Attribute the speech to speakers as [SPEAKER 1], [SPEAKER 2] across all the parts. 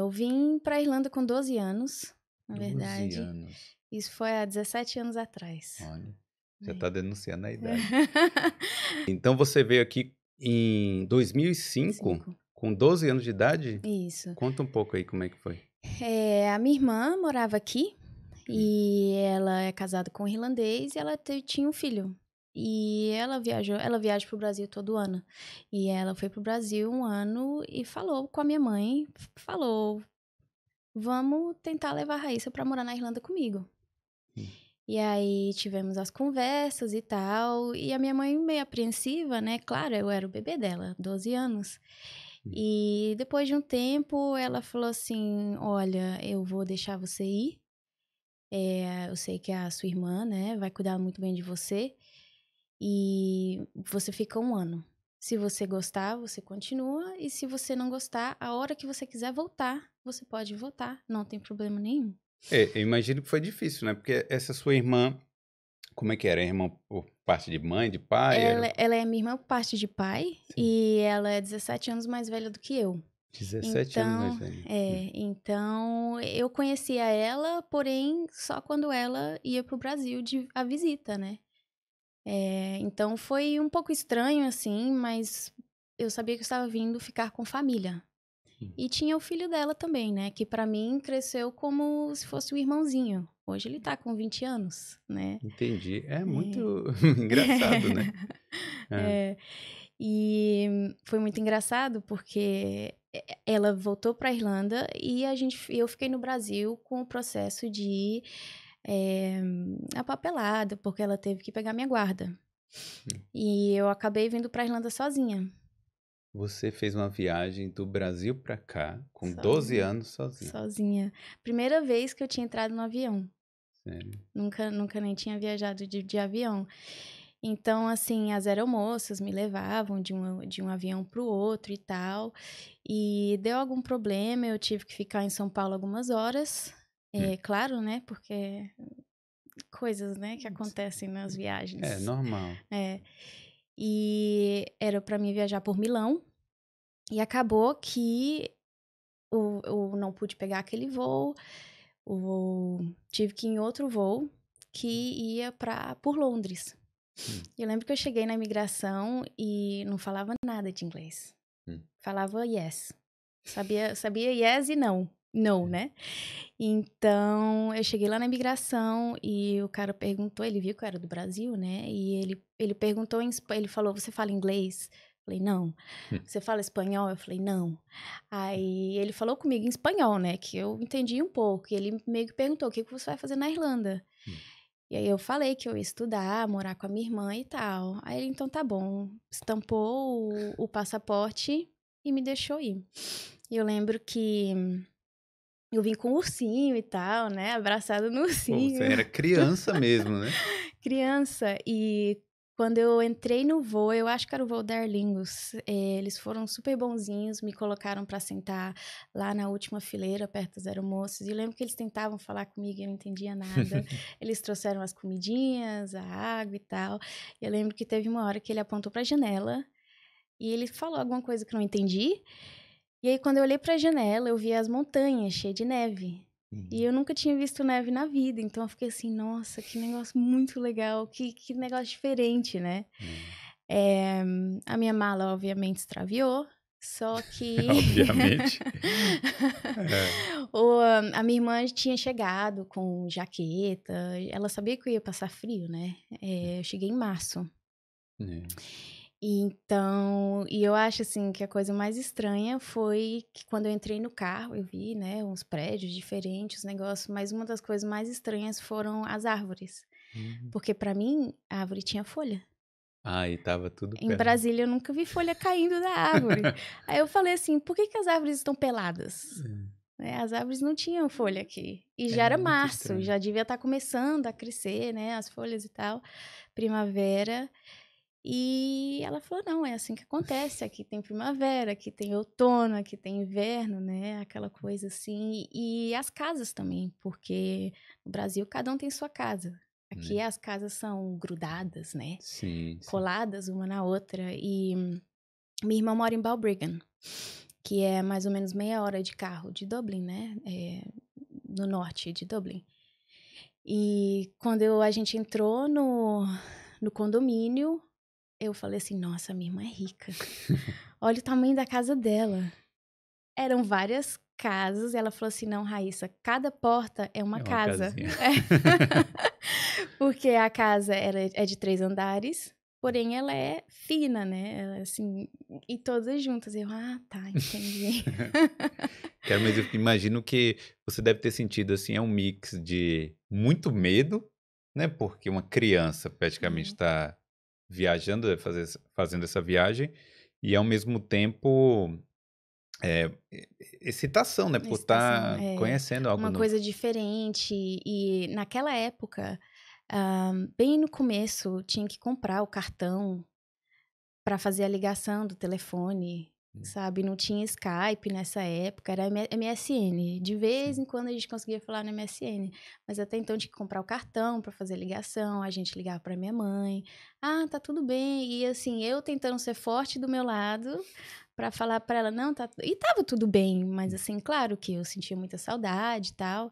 [SPEAKER 1] eu vim pra Irlanda com 12 anos, na
[SPEAKER 2] 12
[SPEAKER 1] verdade.
[SPEAKER 2] anos.
[SPEAKER 1] Isso foi há 17 anos atrás.
[SPEAKER 2] Olha, já
[SPEAKER 1] É.
[SPEAKER 2] tá denunciando a idade. Então você veio aqui em 2005,
[SPEAKER 1] 5.
[SPEAKER 2] com 12 anos de idade?
[SPEAKER 1] Isso.
[SPEAKER 2] Conta um pouco aí como é que foi.
[SPEAKER 1] A minha irmã morava aqui
[SPEAKER 2] Hum.
[SPEAKER 1] e ela é casada com um irlandês e ela tinha um filho. E ela viaja pro Brasil todo ano. E ela foi pro Brasil um ano e falou com a minha mãe, falou, vamos tentar levar a Raíssa pra morar na Irlanda comigo.
[SPEAKER 2] Hum.
[SPEAKER 1] E aí tivemos as conversas e tal, e a minha mãe meio apreensiva, né? Claro, eu era o bebê dela, 12 anos. E depois de um tempo, ela falou assim: olha, eu vou deixar você ir. Eu sei que a sua irmã, né, vai cuidar muito bem de você. E você fica um ano. Se você gostar, você continua. E se você não gostar, a hora que você quiser voltar, você pode voltar. Não tem problema nenhum.
[SPEAKER 2] Eu imagino que foi difícil, né? Porque essa sua irmã, como é que era? Irmã por parte de mãe, de pai?
[SPEAKER 1] Ela é minha irmã por parte de pai.
[SPEAKER 2] Sim.
[SPEAKER 1] E ela é 17 anos mais velha do que eu.
[SPEAKER 2] 17 anos mais
[SPEAKER 1] Então,
[SPEAKER 2] velha.
[SPEAKER 1] então eu conhecia ela, porém só quando ela ia pro Brasil a visita, né? Então foi um pouco estranho, assim, mas eu sabia que eu estava vindo ficar com família. E tinha o filho dela também, né? Que pra mim cresceu como se fosse um irmãozinho. Hoje ele tá com 20 anos, né?
[SPEAKER 2] Entendi. É muito
[SPEAKER 1] É.
[SPEAKER 2] engraçado, né? É.
[SPEAKER 1] É. E foi muito engraçado porque ela voltou para a Irlanda e eu fiquei no Brasil com o processo de a papelada, porque ela teve que pegar minha guarda. E eu acabei vindo para a Irlanda sozinha.
[SPEAKER 2] Você fez uma viagem do Brasil pra cá, com 12
[SPEAKER 1] Sozinha.
[SPEAKER 2] anos sozinha.
[SPEAKER 1] Sozinha. Primeira vez que eu tinha entrado no avião.
[SPEAKER 2] Sério?
[SPEAKER 1] Nunca nem tinha viajado de avião. Então, assim, as aeromoças me levavam de um avião para o outro e tal. E deu algum problema, eu tive que ficar em São Paulo algumas horas. Claro, né? Porque coisas, né, que acontecem nas
[SPEAKER 2] É
[SPEAKER 1] viagens.
[SPEAKER 2] normal.
[SPEAKER 1] E era para mim viajar por Milão. E acabou que eu não pude pegar aquele voo. Tive que ir em outro voo que ia por Londres. Eu lembro que eu cheguei na imigração e não falava nada de inglês. Falava yes. Sabia yes e não. Não, né? Então, eu cheguei lá na imigração e o cara perguntou, ele viu que eu era do Brasil, né? E ele perguntou, ele falou, você fala inglês? Eu falei, não. Você fala espanhol? Eu falei, não. Aí ele falou comigo em espanhol, né? Que eu entendi um pouco. E ele meio que perguntou, o que você vai fazer na Irlanda? E aí eu falei que eu ia estudar, morar com a minha irmã e tal. Aí ele, então tá bom. Estampou o passaporte e me deixou ir. E eu lembro que eu vim com um ursinho e tal, né? Abraçado no
[SPEAKER 2] Pô,
[SPEAKER 1] ursinho.
[SPEAKER 2] você era criança mesmo, né?
[SPEAKER 1] Criança. E quando eu entrei no voo, eu acho que era o voo da Aer Lingus, eles foram super bonzinhos, me colocaram pra sentar lá na última fileira, perto das aeromoças. E eu lembro que eles tentavam falar comigo e eu não entendia nada. Eles trouxeram as comidinhas, a água e tal. Eu lembro que teve uma hora que ele apontou pra janela e ele falou alguma coisa que eu não entendi. E aí, quando eu olhei pra janela, eu vi as montanhas cheias de neve. E eu nunca tinha visto neve na vida, então eu fiquei assim, nossa, que negócio muito legal, que negócio diferente, né? A minha mala, obviamente, extraviou, só que...
[SPEAKER 2] Obviamente.
[SPEAKER 1] A minha irmã tinha chegado com jaqueta, ela sabia que eu ia passar frio, né? Eu cheguei em março. Então, e eu acho assim que a coisa mais estranha foi que quando eu entrei no carro, eu vi, né, uns prédios diferentes, os negócios, mas uma das coisas mais estranhas foram as árvores. Porque pra mim, a árvore tinha folha.
[SPEAKER 2] E tava tudo
[SPEAKER 1] Em
[SPEAKER 2] pelado.
[SPEAKER 1] Brasília eu nunca vi folha caindo da árvore. Aí eu falei assim, por que as árvores estão peladas? As árvores não tinham folha aqui. E já
[SPEAKER 2] É
[SPEAKER 1] era
[SPEAKER 2] muito
[SPEAKER 1] março,
[SPEAKER 2] estranho.
[SPEAKER 1] já devia estar começando a crescer, né, as folhas e tal, primavera. E ela falou, não, é assim que acontece, aqui tem primavera, aqui tem outono, aqui tem inverno, né, aquela coisa assim. E as casas também, porque no Brasil cada um tem sua casa. Aqui as casas são grudadas, né,
[SPEAKER 2] Sim, sim.
[SPEAKER 1] coladas uma na outra. E minha irmã mora em Balbriggan, que é mais ou menos meia hora de carro de Dublin, né? No norte de Dublin. E quando a gente entrou no condomínio, eu falei assim, nossa, minha irmã é rica. Olha o tamanho da casa dela. Eram várias casas, e ela falou assim, não, Raíssa, cada porta é uma
[SPEAKER 2] É uma
[SPEAKER 1] casa.
[SPEAKER 2] casinha.
[SPEAKER 1] Porque a casa é de 3 andares, porém ela é fina, né? Ela, assim, e todas juntas. Eu, tá, entendi.
[SPEAKER 2] Cara, mas eu imagino que você deve ter sentido, assim, é um mix de muito medo, né? Porque uma criança praticamente está viajando, fazendo essa viagem, e ao mesmo tempo excitação, né? Por
[SPEAKER 1] Excitação,
[SPEAKER 2] estar conhecendo algo
[SPEAKER 1] uma
[SPEAKER 2] novo.
[SPEAKER 1] coisa diferente. E naquela época, bem no começo, tinha que comprar o cartão para fazer a ligação do telefone, sabe? Não tinha Skype nessa época, era MSN. De vez
[SPEAKER 2] Sim.
[SPEAKER 1] em quando a gente conseguia falar no MSN, mas até então tinha que comprar o cartão para fazer a ligação, a gente ligava para minha mãe. Ah, tá tudo bem. E assim, eu tentando ser forte do meu lado para falar para ela, não, tá. E tava tudo bem, mas assim, claro que eu sentia muita saudade e tal.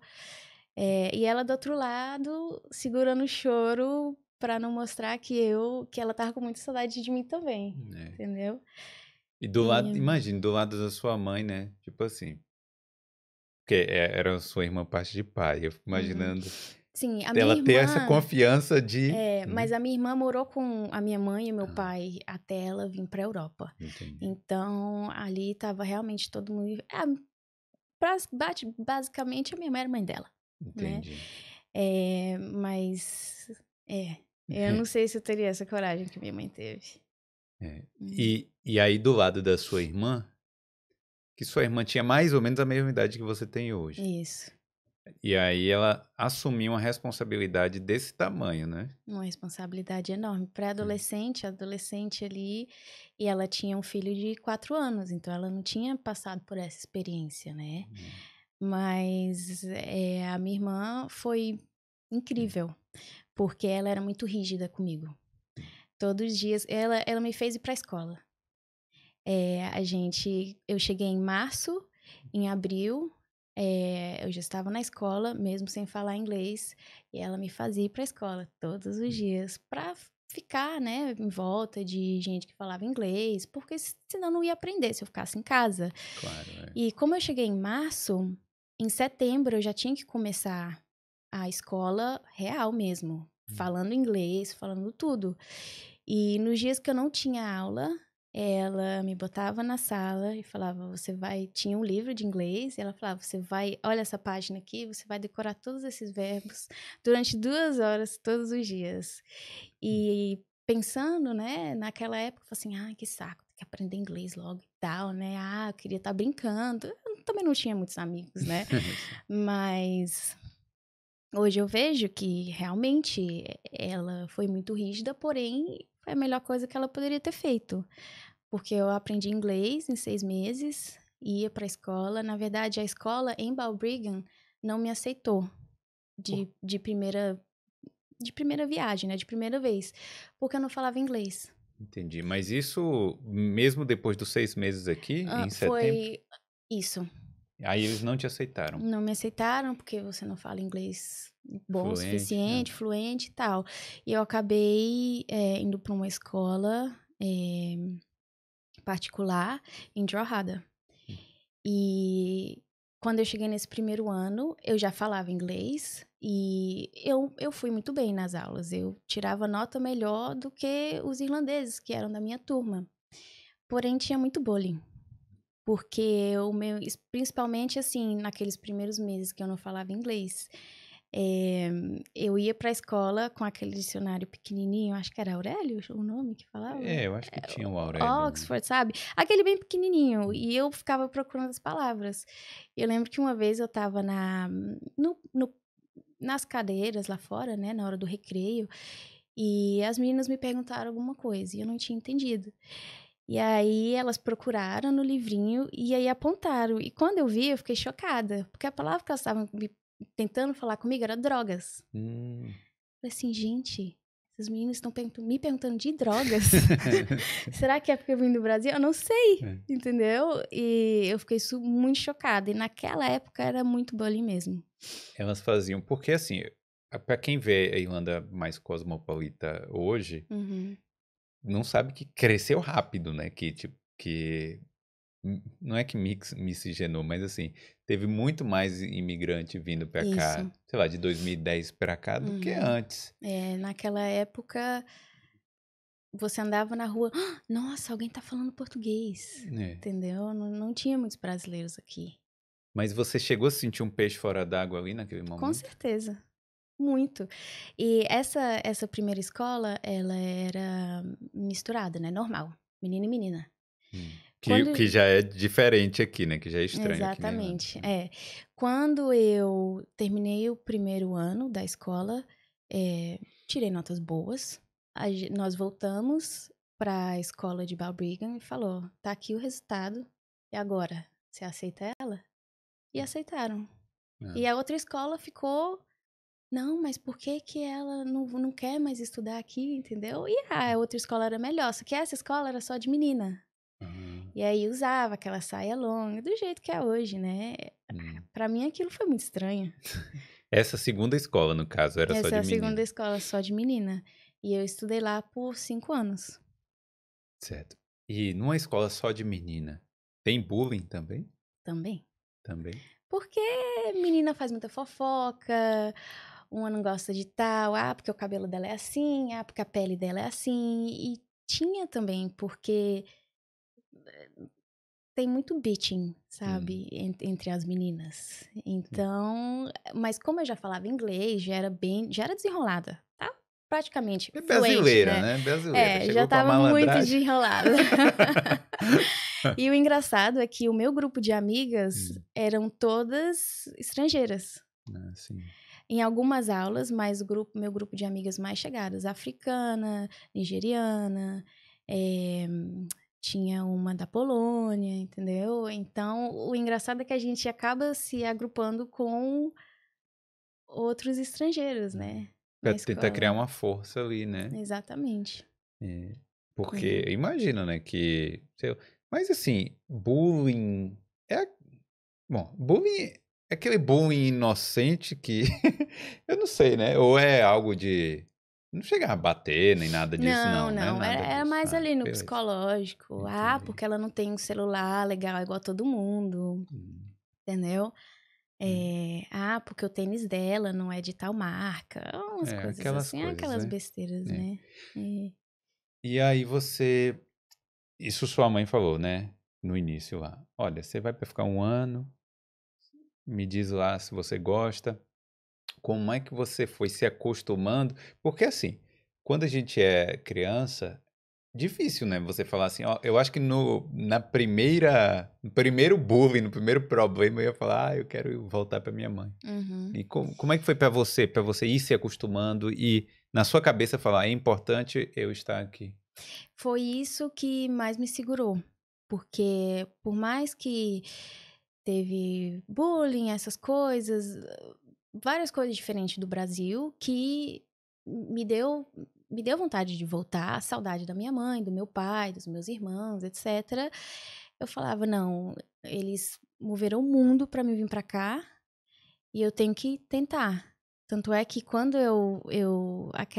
[SPEAKER 1] E ela do outro lado, segurando o choro pra não mostrar que ela tava com muita saudade de mim também,
[SPEAKER 2] É.
[SPEAKER 1] entendeu?
[SPEAKER 2] E do lado,
[SPEAKER 1] E
[SPEAKER 2] imagine, do lado da sua mãe, né? Tipo assim, porque era sua irmã parte de pai. Eu fico
[SPEAKER 1] uhum.
[SPEAKER 2] imaginando
[SPEAKER 1] Sim, a minha
[SPEAKER 2] ela ter essa
[SPEAKER 1] irmã,
[SPEAKER 2] confiança de.
[SPEAKER 1] mas a minha irmã morou com a minha mãe e meu
[SPEAKER 2] Ah,
[SPEAKER 1] pai até ela vir pra Europa.
[SPEAKER 2] entendi,
[SPEAKER 1] Então, ali tava realmente todo mundo, basicamente a minha mãe era mãe dela, né?
[SPEAKER 2] entendi.
[SPEAKER 1] Mas, eu não sei se eu teria essa coragem que minha mãe teve.
[SPEAKER 2] É.
[SPEAKER 1] Hum.
[SPEAKER 2] E aí, do lado da sua irmã, que sua irmã tinha mais ou menos a mesma idade que você tem hoje.
[SPEAKER 1] Isso.
[SPEAKER 2] E aí ela assumiu uma responsabilidade desse tamanho, né?
[SPEAKER 1] Uma responsabilidade enorme. Pré-adolescente, adolescente ali, e ela tinha um filho de 4 anos, então ela não tinha passado por essa experiência, né. Mas, a minha irmã foi incrível, porque ela era muito rígida comigo. Todos os dias ela me fez ir pra escola. Eu cheguei em março, em abril, eu já estava na escola, mesmo sem falar inglês, e ela me fazia ir pra escola todos os dias pra ficar, né, em volta de gente que falava inglês, porque senão eu não ia aprender se eu ficasse em casa.
[SPEAKER 2] Claro, é.
[SPEAKER 1] E como eu cheguei em março, em setembro eu já tinha que começar a escola real mesmo, falando inglês, falando tudo. E nos dias que eu não tinha aula, ela me botava na sala e falava: "Você vai", tinha um livro de inglês, e ela falava: "Você vai, olha essa página aqui, você vai decorar todos esses verbos durante 2 horas todos os dias". E pensando, né, naquela época, eu falei assim: "Ai, que saco, tem que aprender inglês logo e tal, né. Ah, eu queria estar brincando". Eu também não tinha muitos amigos, né. Mas hoje eu vejo que realmente ela foi muito rígida, porém foi a melhor coisa que ela poderia ter feito. Porque eu aprendi inglês em 6 meses, ia pra escola. Na verdade, a escola em Balbriggan não me aceitou
[SPEAKER 2] Pô,
[SPEAKER 1] de primeira viagem, né, de primeira vez, porque eu não falava inglês.
[SPEAKER 2] entendi. Mas isso mesmo depois dos 6 meses aqui, em setembro?
[SPEAKER 1] Foi isso.
[SPEAKER 2] Aí eles não te aceitaram.
[SPEAKER 1] Não me aceitaram, porque você não fala inglês bom o
[SPEAKER 2] Fluente, não.
[SPEAKER 1] suficiente, fluente e tal. E eu acabei, indo para uma escola, particular em Drogheda. E quando eu cheguei nesse primeiro ano, eu já falava inglês e eu fui muito bem nas aulas. Eu tirava nota melhor do que os irlandeses, que eram da minha turma. Porém, tinha muito bullying. Porque principalmente, assim, naqueles primeiros meses que eu não falava inglês, eu ia pra escola com aquele dicionário pequenininho, acho que era Aurélio o nome que falava?
[SPEAKER 2] É, eu acho que tinha o Aurélio, né?
[SPEAKER 1] Oxford, sabe? Aquele bem pequenininho, e eu ficava procurando as palavras. Eu lembro que uma vez eu estava nas cadeiras lá fora, né, na hora do recreio, e as meninas me perguntaram alguma coisa, e eu não tinha entendido. E aí elas procuraram no livrinho e aí apontaram. E quando eu vi, eu fiquei chocada, porque a palavra que elas estavam tentando falar comigo era drogas.
[SPEAKER 2] Hum,
[SPEAKER 1] Falei assim, gente, Esses meninos estão me perguntando de drogas. Será que é porque eu vim do Brasil? Eu não sei, entendeu? E eu fiquei muito chocada. E naquela época era muito bullying mesmo.
[SPEAKER 2] Elas faziam, porque assim, pra quem vê a Irlanda mais cosmopolita hoje, não sabe que cresceu rápido, né? Que, tipo, não é que miscigenou, mas assim, teve muito mais imigrante vindo pra cá,
[SPEAKER 1] Isso.
[SPEAKER 2] sei lá, de 2010 pra cá do que antes.
[SPEAKER 1] Naquela época, você andava na rua, nossa, alguém tá falando português, entendeu? Não tinha muitos brasileiros aqui.
[SPEAKER 2] Mas você chegou a sentir um peixe fora d'água ali naquele momento?
[SPEAKER 1] Com certeza, muito. E essa primeira escola, ela era misturada, né? Normal, menino e menina.
[SPEAKER 2] Que já é diferente aqui, né? Que já é estranho
[SPEAKER 1] Exatamente,
[SPEAKER 2] aqui, né?
[SPEAKER 1] Quando eu terminei o primeiro ano da escola, tirei notas boas. Nós voltamos para a escola de Balbriggan e falou, tá aqui o resultado, e agora? Você aceita ela? E aceitaram. E a outra escola ficou, não, mas por que que ela não quer mais estudar aqui, entendeu? E a outra escola era melhor, só que essa escola era só de menina. E aí usava aquela saia longa, do jeito que é hoje, né? Pra mim aquilo foi muito estranho.
[SPEAKER 2] Essa segunda escola, no caso, era só de
[SPEAKER 1] Essa é a
[SPEAKER 2] menina.
[SPEAKER 1] segunda escola só de menina. E eu estudei lá por 5 anos.
[SPEAKER 2] Certo. E numa escola só de menina, tem bullying também?
[SPEAKER 1] Também.
[SPEAKER 2] Também.
[SPEAKER 1] Porque menina faz muita fofoca, uma não gosta de tal, porque o cabelo dela é assim, porque a pele dela é assim. E tinha também, porque tem muito bitching, sabe, entre as meninas. Então, mas como eu já falava inglês, já era desenrolada, tá? Praticamente
[SPEAKER 2] É
[SPEAKER 1] fluente,
[SPEAKER 2] brasileira,
[SPEAKER 1] né?
[SPEAKER 2] né? Brasileira.
[SPEAKER 1] Já
[SPEAKER 2] Chegou com a
[SPEAKER 1] tava muito
[SPEAKER 2] malandragem.
[SPEAKER 1] desenrolada. E o engraçado é que o meu grupo de amigas eram todas estrangeiras.
[SPEAKER 2] Sim.
[SPEAKER 1] Em algumas aulas, mas meu grupo de amigas mais chegadas, africana, nigeriana, tinha uma da Polônia, entendeu? Então, o engraçado é que a gente acaba se agrupando com outros estrangeiros, né?
[SPEAKER 2] Pra tentar criar uma força ali, né?
[SPEAKER 1] Exatamente.
[SPEAKER 2] Porque imagina, né, que... Mas assim, bullying... Bom, bullying é aquele bullying inocente que... eu não sei, né? Ou é algo de... Não chegar a bater nem nada disso, não, né?
[SPEAKER 1] Não.
[SPEAKER 2] Nada
[SPEAKER 1] Era
[SPEAKER 2] disso.
[SPEAKER 1] mais ali no
[SPEAKER 2] Beleza.
[SPEAKER 1] psicológico.
[SPEAKER 2] Entendi.
[SPEAKER 1] Porque ela não tem um celular legal igual todo mundo. Entendeu? Porque o tênis dela não é de tal marca. Umas coisas
[SPEAKER 2] aquelas
[SPEAKER 1] assim,
[SPEAKER 2] coisas,
[SPEAKER 1] aquelas
[SPEAKER 2] né?
[SPEAKER 1] besteiras, né?
[SPEAKER 2] E aí você... Isso sua mãe falou, né? No início lá. Olha, você vai pra ficar 1 ano. Me diz lá se você gosta. Como é que você foi se acostumando? Porque assim, quando a gente é criança, difícil, né? Você falar assim, ó, eu acho que no primeiro bullying, no primeiro problema, eu ia falar, eu quero voltar pra minha mãe. E como é que foi pra você ir se acostumando e na sua cabeça falar, é importante eu estar aqui?
[SPEAKER 1] Foi isso que mais me segurou. Porque por mais que teve bullying, essas coisas, várias coisas diferentes do Brasil que me deu vontade de voltar, saudade da minha mãe, do meu pai, dos meus irmãos, etc. Eu falava, não, eles moveram o mundo para me vir para cá e eu tenho que tentar. Tanto é que quando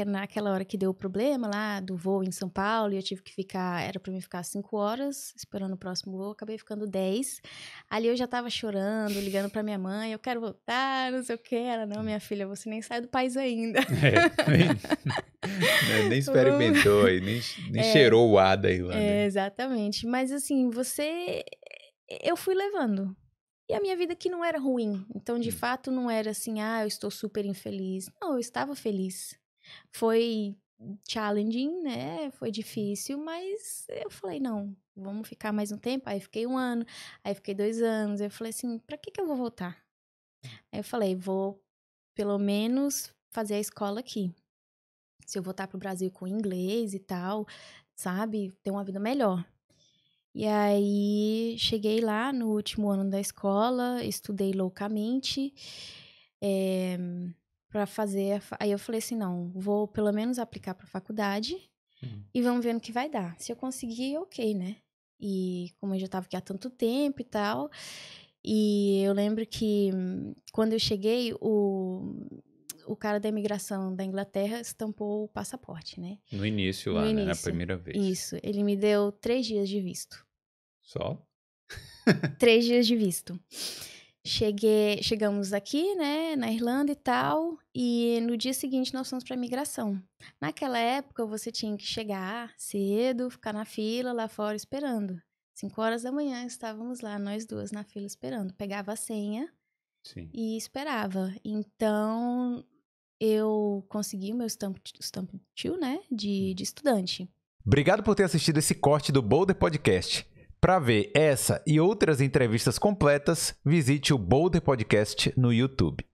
[SPEAKER 1] naquela hora que deu o problema lá do voo em São Paulo, e eu tive que ficar, era pra mim ficar 5 horas esperando o próximo voo, acabei ficando 10. Ali eu já tava chorando, ligando pra minha mãe, eu quero voltar, não sei o que. Ela, não, minha filha, você nem sai do país ainda.
[SPEAKER 2] Nem experimentou aí, nem cheirou o ar da Irlanda.
[SPEAKER 1] Exatamente. Mas assim, eu fui levando. E a minha vida aqui não era ruim. Então, de fato, não era assim, eu estou super infeliz. Não, eu estava feliz. Foi challenging, né? Foi difícil, mas eu falei, não, vamos ficar mais um tempo. Aí fiquei 1 ano, aí fiquei 2 anos. Eu falei assim, pra que eu vou voltar? Aí eu falei, vou pelo menos fazer a escola aqui. Se eu voltar pro Brasil com inglês e tal, sabe? Ter uma vida melhor. E aí, cheguei lá no último ano da escola, estudei loucamente. pra fazer. Aí eu falei assim, não, vou pelo menos aplicar pra faculdade e vamos ver no que vai dar. Se eu conseguir, ok, né? E como eu já tava aqui há tanto tempo e tal, e eu lembro que quando eu cheguei, o cara da imigração da Inglaterra estampou o passaporte, né?
[SPEAKER 2] No início lá, né? Na primeira vez.
[SPEAKER 1] Isso. Ele me deu 3 dias de visto.
[SPEAKER 2] Só?
[SPEAKER 1] 3 dias de visto. Chegamos aqui, né, na Irlanda e tal, e no dia seguinte nós fomos para imigração. Naquela época você tinha que chegar cedo, ficar na fila lá fora esperando. 5 horas da manhã estávamos lá, nós duas na fila esperando. Pegava a senha e esperava. Então eu consegui o meu Stamp 2, né, de estudante.
[SPEAKER 3] Obrigado por ter assistido esse corte do Boulder Podcast. Para ver essa e outras entrevistas completas, visite o Boulder Podcast no YouTube.